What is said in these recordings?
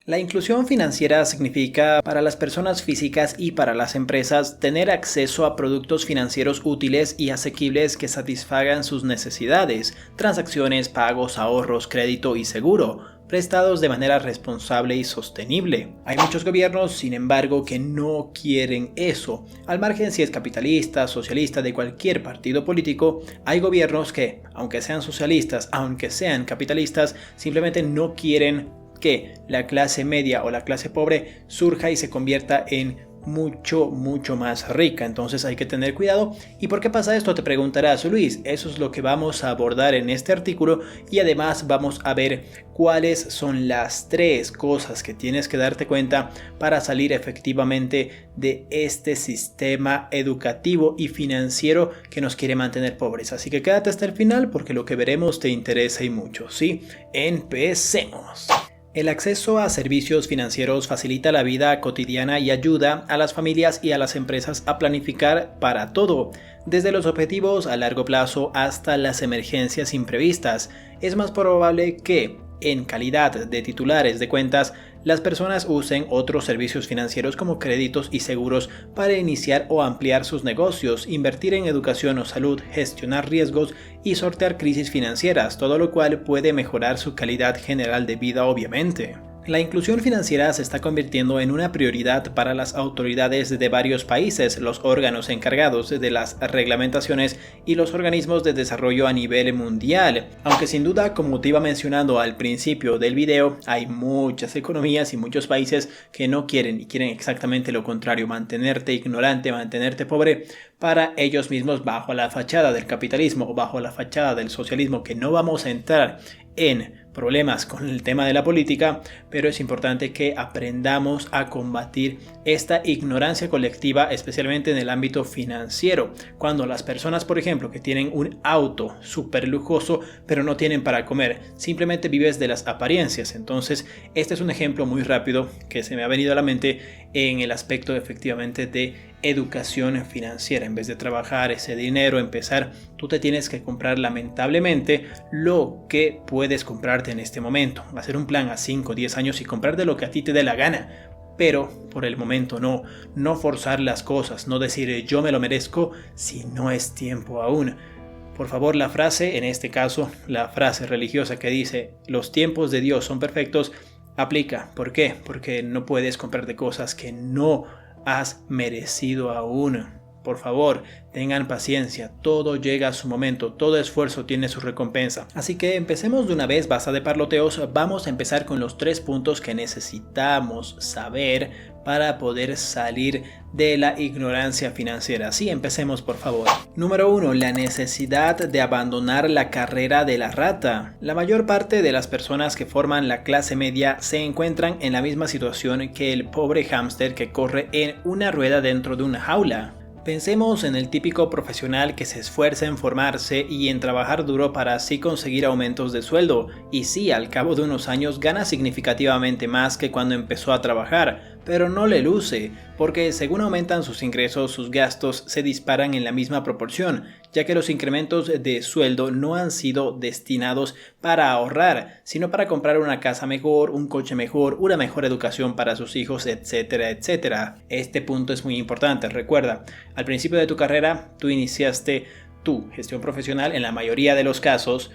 La inclusión financiera significa para las personas físicas y para las empresas tener acceso a productos financieros útiles y asequibles que satisfagan sus necesidades, transacciones, pagos, ahorros, crédito y seguro, prestados de manera responsable y sostenible. Hay muchos gobiernos, sin embargo, que no quieren eso. Al margen si es capitalista, socialista, de cualquier partido político, hay gobiernos que, aunque sean socialistas, aunque sean capitalistas, simplemente no quieren que la clase media o la clase pobre surja y se convierta en mucho más rica. Entonces hay que tener cuidado. ¿Y por qué pasa esto? Te preguntarás, Luis. Eso es lo que vamos a abordar en este artículo, y además vamos a ver cuáles son las 3 cosas que tienes que darte cuenta para salir efectivamente de este sistema educativo y financiero que nos quiere mantener pobres. Así que quédate hasta el final porque lo que veremos te interesa y mucho, ¿sí? Empecemos. El acceso a servicios financieros facilita la vida cotidiana y ayuda a las familias y a las empresas a planificar para todo, desde los objetivos a largo plazo hasta las emergencias imprevistas. Es más probable que, en calidad de titulares de cuentas, las personas usen otros servicios financieros como créditos y seguros para iniciar o ampliar sus negocios, invertir en educación o salud, gestionar riesgos y sortear crisis financieras, todo lo cual puede mejorar su calidad general de vida, obviamente. La inclusión financiera se está convirtiendo en una prioridad para las autoridades de varios países, los órganos encargados de las reglamentaciones y los organismos de desarrollo a nivel mundial. Aunque sin duda, como te iba mencionando al principio del video, hay muchas economías y muchos países que no quieren y quieren exactamente lo contrario, mantenerte ignorante, mantenerte pobre para ellos mismos bajo la fachada del capitalismo o bajo la fachada del socialismo, que no vamos a entrar en problemas con el tema de la política, pero es importante que aprendamos a combatir esta ignorancia colectiva, especialmente en el ámbito financiero. Cuando las personas, por ejemplo, que tienen un auto súper lujoso, pero no tienen para comer, simplemente vives de las apariencias. Entonces, este es un ejemplo muy rápido que se me ha venido a la mente en el aspecto efectivamente de educación financiera. En vez de trabajar ese dinero, empezar, tú te tienes que comprar lamentablemente lo que puedes comprarte en este momento. Hacer un plan a 5 o 10 años y comprarte lo que a ti te dé la gana. Pero por el momento no forzar las cosas, no decir yo me lo merezco si no es tiempo aún. Por favor, la frase, en este caso, la frase religiosa que dice los tiempos de Dios son perfectos, aplica. ¿Por qué? Porque no puedes comprarte cosas que no has merecido aún. Por favor, tengan paciencia, todo llega a su momento, todo esfuerzo tiene su recompensa. Así que empecemos de una vez, basta de parloteos, vamos a empezar con los 3 puntos que necesitamos saber para poder salir de la ignorancia financiera. Sí, empecemos por favor. Número 1. La necesidad de abandonar la carrera de la rata. La mayor parte de las personas que forman la clase media se encuentran en la misma situación que el pobre hámster que corre en una rueda dentro de una jaula. Pensemos en el típico profesional que se esfuerza en formarse y en trabajar duro para así conseguir aumentos de sueldo, y sí, al cabo de unos años gana significativamente más que cuando empezó a trabajar, pero no le luce, porque según aumentan sus ingresos, sus gastos se disparan en la misma proporción, ya que los incrementos de sueldo no han sido destinados para ahorrar, sino para comprar una casa mejor, un coche mejor, una mejor educación para sus hijos, etcétera, etcétera. Este punto es muy importante, recuerda, al principio de tu carrera, tú iniciaste tu gestión profesional en la mayoría de los casos,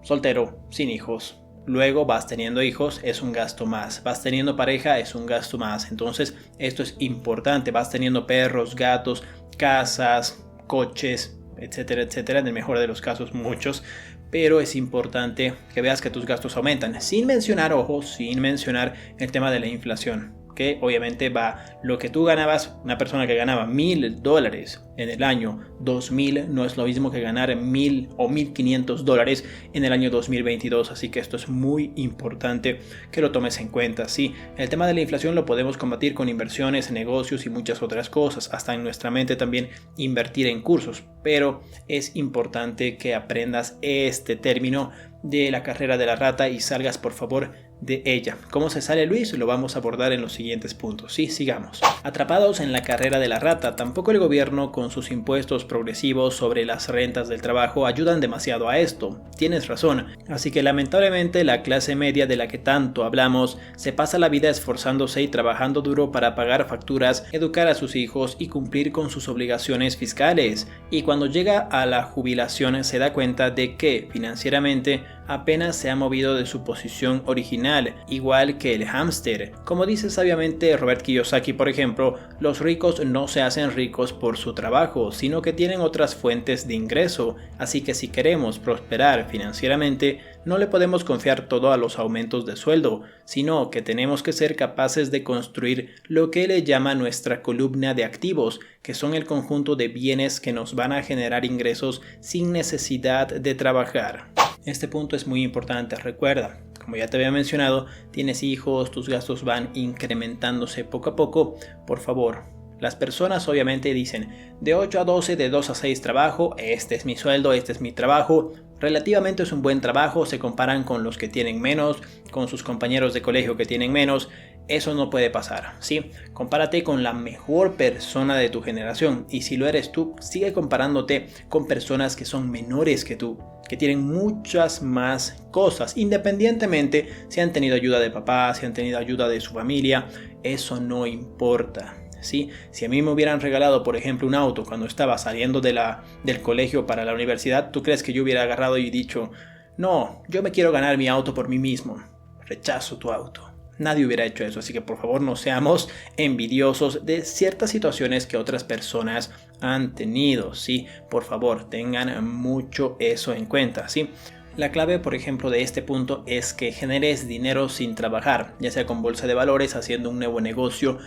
soltero, sin hijos. Luego vas teniendo hijos, es un gasto más. Vas teniendo pareja, es un gasto más. Entonces, esto es importante. Vas teniendo perros, gatos, casas, coches, etcétera, etcétera. En el mejor de los casos, muchos. Pero es importante que veas que tus gastos aumentan. Sin mencionar, ojo, sin mencionar el tema de la inflación, que obviamente va lo que tú ganabas, una persona que ganaba $1,000 en el año 2000 no es lo mismo que ganar 1,000 o $1,500 en el año 2022, así que esto es muy importante que lo tomes en cuenta. Sí, el tema de la inflación lo podemos combatir con inversiones, negocios y muchas otras cosas, hasta en nuestra mente también invertir en cursos, pero es importante que aprendas este término de la carrera de la rata y salgas por favor de ella. ¿Cómo se sale, Luis? Lo vamos a abordar en los siguientes puntos. Sí, sigamos. Atrapados en la carrera de la rata, tampoco el gobierno con sus impuestos progresivos sobre las rentas del trabajo ayudan demasiado a esto. Tienes razón. Así que lamentablemente la clase media de la que tanto hablamos se pasa la vida esforzándose y trabajando duro para pagar facturas, educar a sus hijos y cumplir con sus obligaciones fiscales. Y cuando llega a la jubilación se da cuenta de que financieramente apenas se ha movido de su posición original, igual que el hámster. Como dice sabiamente Robert Kiyosaki, por ejemplo, los ricos no se hacen ricos por su trabajo, sino que tienen otras fuentes de ingreso, así que si queremos prosperar financieramente, no le podemos confiar todo a los aumentos de sueldo, sino que tenemos que ser capaces de construir lo que él llama nuestra columna de activos, que son el conjunto de bienes que nos van a generar ingresos sin necesidad de trabajar. Este punto es muy importante, recuerda, como ya te había mencionado, tienes hijos, tus gastos van incrementándose poco a poco, por favor. Las personas obviamente dicen, de 8 a 12, de 2 a 6 trabajo, este es mi sueldo, este es mi trabajo. Relativamente es un buen trabajo, se comparan con los que tienen menos, con sus compañeros de colegio que tienen menos. Eso no puede pasar, ¿sí? Compárate con la mejor persona de tu generación y si lo eres tú, sigue comparándote con personas que son menores que tú, que tienen muchas más cosas, independientemente si han tenido ayuda de papá, si han tenido ayuda de su familia, eso no importa. ¿Sí? Si a mí me hubieran regalado, por ejemplo, un auto cuando estaba saliendo del colegio para la universidad, ¿tú crees que yo hubiera agarrado y dicho, no, yo me quiero ganar mi auto por mí mismo, rechazo tu auto? Nadie hubiera hecho eso, así que por favor no seamos envidiosos de ciertas situaciones que otras personas han tenido, ¿sí? Por favor, tengan mucho eso en cuenta, ¿sí? La clave, por ejemplo, de este punto es que generes dinero sin trabajar, ya sea con bolsa de valores, haciendo un nuevo negocio.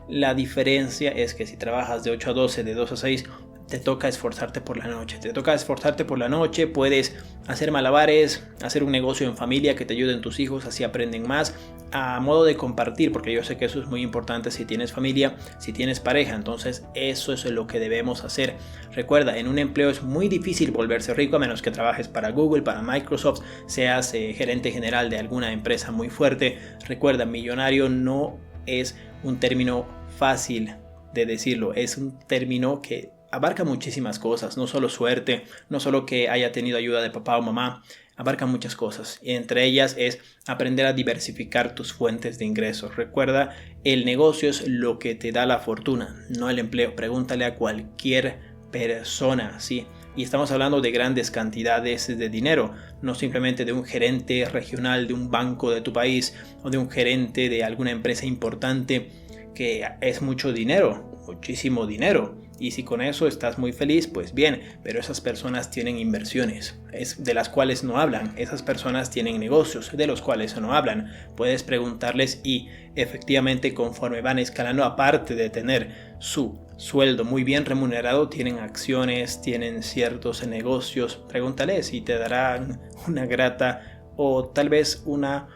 La diferencia es que si trabajas de 8 a 12, de 2 a 6, te toca esforzarte por la noche. Puedes hacer malabares, hacer un negocio en familia que te ayuden tus hijos, así aprenden más, a modo de compartir, porque yo sé que eso es muy importante si tienes familia, si tienes pareja, entonces eso es lo que debemos hacer. Recuerda, en un empleo es muy difícil volverse rico a menos que trabajes para Google, para Microsoft, seas gerente general de alguna empresa muy fuerte. Recuerda, millonario no es un término fácil de decirlo, es un término que abarca muchísimas cosas, no solo suerte, no solo que haya tenido ayuda de papá o mamá, abarca muchas cosas y entre ellas es aprender a diversificar tus fuentes de ingresos. Recuerda, el negocio es lo que te da la fortuna, no el empleo. Pregúntale a cualquier persona, ¿sí? Y estamos hablando de grandes cantidades de dinero, no simplemente de un gerente regional de un banco de tu país o de un gerente de alguna empresa importante, que es mucho dinero, muchísimo dinero. Y si con eso estás muy feliz, pues bien, pero esas personas tienen inversiones, de las cuales no hablan. Esas personas tienen negocios, de los cuales no hablan. Puedes preguntarles y efectivamente conforme van escalando, aparte de tener su sueldo muy bien remunerado, tienen acciones, tienen ciertos negocios. Pregúntales y te darán una grata o tal vez una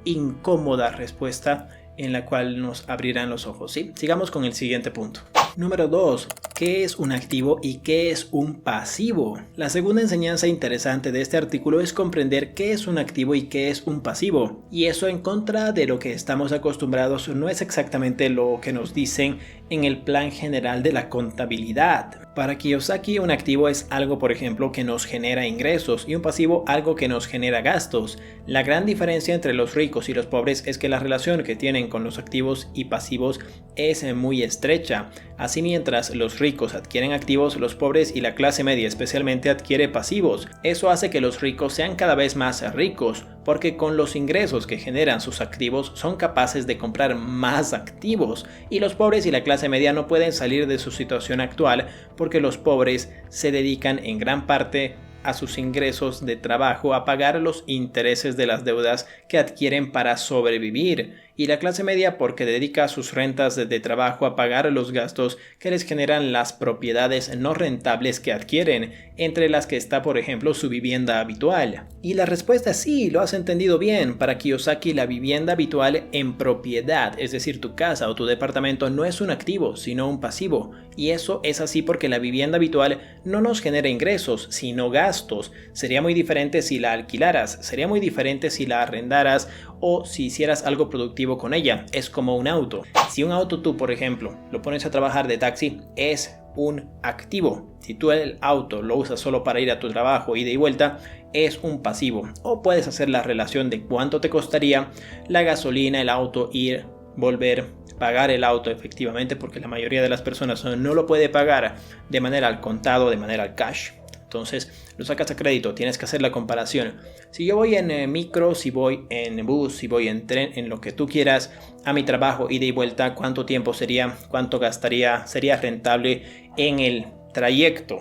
incómoda respuesta en la cual nos abrirán los ojos, ¿sí? Sigamos con el siguiente punto. Número 2. ¿Qué es un activo y qué es un pasivo? La segunda enseñanza interesante de este artículo es comprender qué es un activo y qué es un pasivo. Y eso, en contra de lo que estamos acostumbrados, no es exactamente lo que nos dicen en el plan general de la contabilidad. Para Kiyosaki, un activo es algo, por ejemplo, que nos genera ingresos y un pasivo algo que nos genera gastos. La gran diferencia entre los ricos y los pobres es que la relación que tienen con los activos y pasivos es muy estrecha. Así, mientras los ricos adquieren activos, los pobres y la clase media especialmente adquiere pasivos. Eso hace que los ricos sean cada vez más ricos, porque con los ingresos que generan sus activos son capaces de comprar más activos, y los pobres y la clase media no pueden salir de su situación actual porque los pobres se dedican en gran parte a sus ingresos de trabajo a pagar los intereses de las deudas que adquieren para sobrevivir, y la clase media porque dedica sus rentas de trabajo a pagar los gastos que les generan las propiedades no rentables que adquieren, entre las que está, por ejemplo, su vivienda habitual. Y la respuesta es sí, lo has entendido bien. Para Kiyosaki, la vivienda habitual en propiedad, es decir, tu casa o tu departamento, no es un activo, sino un pasivo. Y eso es así porque la vivienda habitual no nos genera ingresos, sino gastos. Sería muy diferente si la alquilaras, sería muy diferente si la arrendaras o si hicieras algo productivo con ella. Es como un auto. Si un auto tú, por ejemplo, lo pones a trabajar de taxi, es un activo. Si tú el auto lo usas solo para ir a tu trabajo, ida y vuelta, es un pasivo. O puedes hacer la relación de cuánto te costaría la gasolina, el auto, ir, volver, pagar el auto efectivamente, porque la mayoría de las personas no lo puede pagar de manera al contado, de manera al cash. Entonces lo sacas a crédito, tienes que hacer la comparación. Si yo voy en micro, si voy en bus, si voy en tren, en lo que tú quieras, a mi trabajo, ida y vuelta, ¿cuánto tiempo sería? ¿Cuánto gastaría? ¿Sería rentable en el trayecto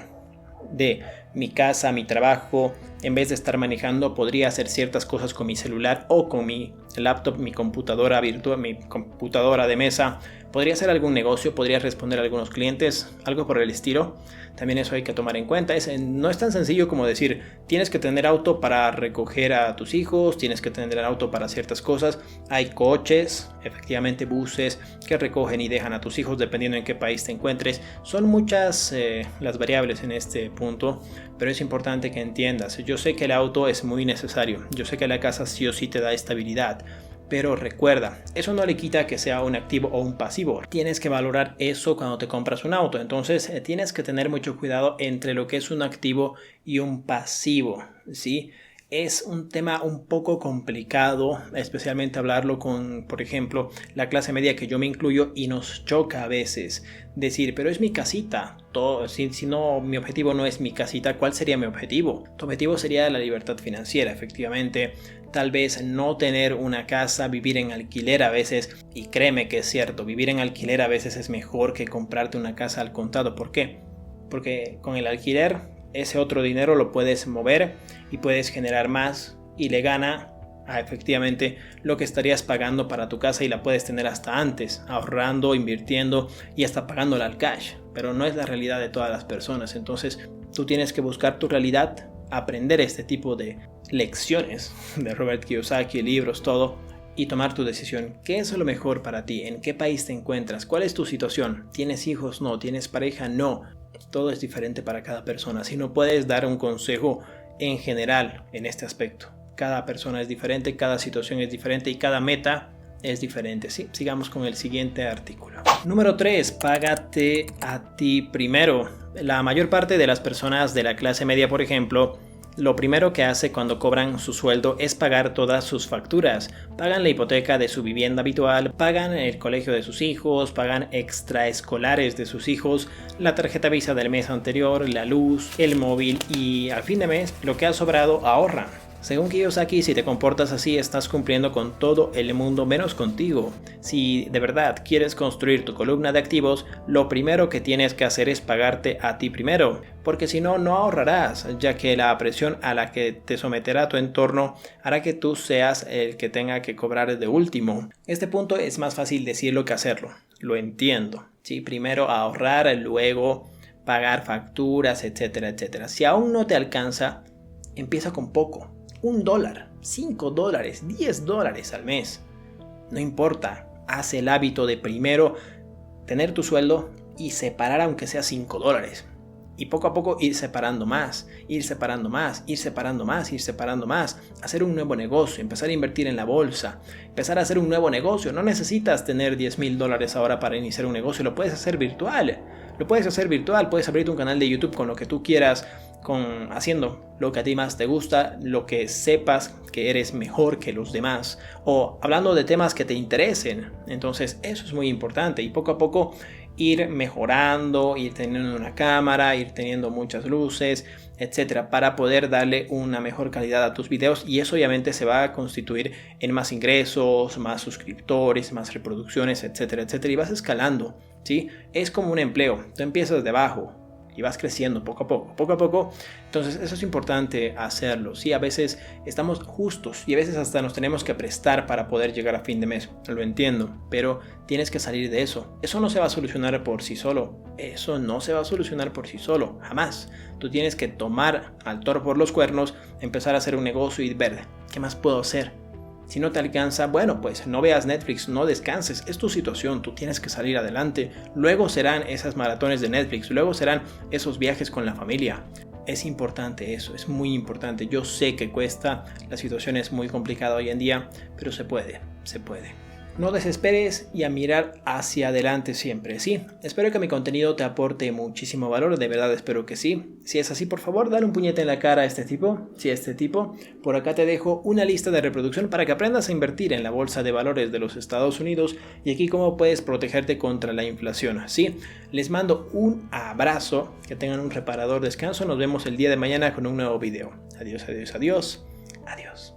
de mi casa a mi trabajo? En vez de estar manejando, podría hacer ciertas cosas con mi celular o con mi laptop, mi computadora virtual, mi computadora de mesa. Podría hacer algún negocio, podría responder a algunos clientes, algo por el estilo. También eso hay que tomar en cuenta. No es tan sencillo como decir, tienes que tener auto para recoger a tus hijos, tienes que tener auto para ciertas cosas. Hay coches, efectivamente buses, que recogen y dejan a tus hijos dependiendo en qué país te encuentres. Son muchas las variables en este punto, pero es importante que entiendas. Yo sé que el auto es muy necesario, yo sé que la casa sí o sí te da estabilidad, pero recuerda, eso no le quita que sea un activo o un pasivo. Tienes que valorar eso cuando te compras un auto. Entonces tienes que tener mucho cuidado entre lo que es un activo y un pasivo, ¿sí? Es un tema un poco complicado, especialmente hablarlo con, por ejemplo, la clase media, que yo me incluyo, y nos choca a veces decir, pero es mi casita. Si no, mi objetivo no es mi casita, ¿cuál sería mi objetivo? Tu objetivo sería la libertad financiera, efectivamente. Tal vez no tener una casa, vivir en alquiler a veces, y créeme que es cierto, vivir en alquiler a veces es mejor que comprarte una casa al contado. ¿Por qué? Porque con el alquiler ese otro dinero lo puedes mover y puedes generar más y le gana a efectivamente lo que estarías pagando para tu casa, y la puedes tener hasta antes, ahorrando, invirtiendo y hasta pagándola al cash. Pero no es la realidad de todas las personas. Entonces tú tienes que buscar tu realidad, aprender este tipo de lecciones de Robert Kiyosaki, libros, todo, y tomar tu decisión. ¿Qué es lo mejor para ti? ¿En qué país te encuentras? ¿Cuál es tu situación? ¿Tienes hijos? No. ¿Tienes pareja? No. Todo es diferente para cada persona. Si no puedes dar un consejo en general en este aspecto. Cada persona es diferente, cada situación es diferente y cada meta es diferente. Sí, sigamos con el siguiente artículo. Número 3. Págate a ti primero. La mayor parte de las personas de la clase media, por ejemplo, lo primero que hace cuando cobran su sueldo es pagar todas sus facturas. Pagan la hipoteca de su vivienda habitual, pagan el colegio de sus hijos, pagan extraescolares de sus hijos, la tarjeta Visa del mes anterior, la luz, el móvil, y al fin de mes lo que ha sobrado ahorran. Según Kiyosaki, si te comportas así, estás cumpliendo con todo el mundo menos contigo. Si de verdad quieres construir tu columna de activos, lo primero que tienes que hacer es pagarte a ti primero, porque si no, no ahorrarás, ya que la presión a la que te someterá tu entorno hará que tú seas el que tenga que cobrar de último. Este punto es más fácil decirlo que hacerlo, lo entiendo. Sí, primero ahorrar, luego pagar facturas, etcétera, etcétera. Si aún no te alcanza, empieza con poco. $1, $5, $10 al mes. No importa, haz el hábito de primero tener tu sueldo y separar aunque sea $5. Y poco a poco ir separando más, ir separando más, ir separando más, ir separando más. Hacer un nuevo negocio, empezar a invertir en la bolsa, empezar a hacer un nuevo negocio. No necesitas tener $10,000 ahora para iniciar un negocio, lo puedes hacer virtual. Puedes abrirte un canal de YouTube con lo que tú quieras, haciendo lo que a ti más te gusta, lo que sepas que eres mejor que los demás, o hablando de temas que te interesen. Entonces eso es muy importante, y poco a poco ir mejorando, ir teniendo una cámara, ir teniendo muchas luces, etcétera, para poder darle una mejor calidad a tus videos, y eso obviamente se va a constituir en más ingresos, más suscriptores, más reproducciones, etcétera, etcétera, y vas escalando, ¿sí? Es como un empleo, tú empiezas de abajo y vas creciendo poco a poco. Entonces eso es importante hacerlo. Sí, a veces estamos justos y a veces hasta nos tenemos que prestar para poder llegar a fin de mes, lo entiendo, pero tienes que salir de eso. Eso no se va a solucionar por sí solo. Jamás. Tú tienes que tomar al toro por los cuernos, empezar a hacer un negocio y ver qué más puedo hacer. Si no te alcanza, bueno, pues no veas Netflix, no descanses, es tu situación, tú tienes que salir adelante. Luego serán esas maratones de Netflix, luego serán esos viajes con la familia. es importante eso, es muy importante. Yo sé que cuesta, la situación es muy complicada hoy en día, pero se puede, se puede. No desesperes y a mirar hacia adelante siempre, ¿sí? Espero que mi contenido te aporte muchísimo valor, de verdad espero que sí. Si es así, por favor, dale un puñete en la cara a este tipo, si este tipo. Por acá te dejo una lista de reproducción para que aprendas a invertir en la bolsa de valores de los Estados Unidos y aquí cómo puedes protegerte contra la inflación, ¿sí? Les mando un abrazo, que tengan un reparador descanso, nos vemos el día de mañana con un nuevo video. Adiós, adiós, adiós, adiós.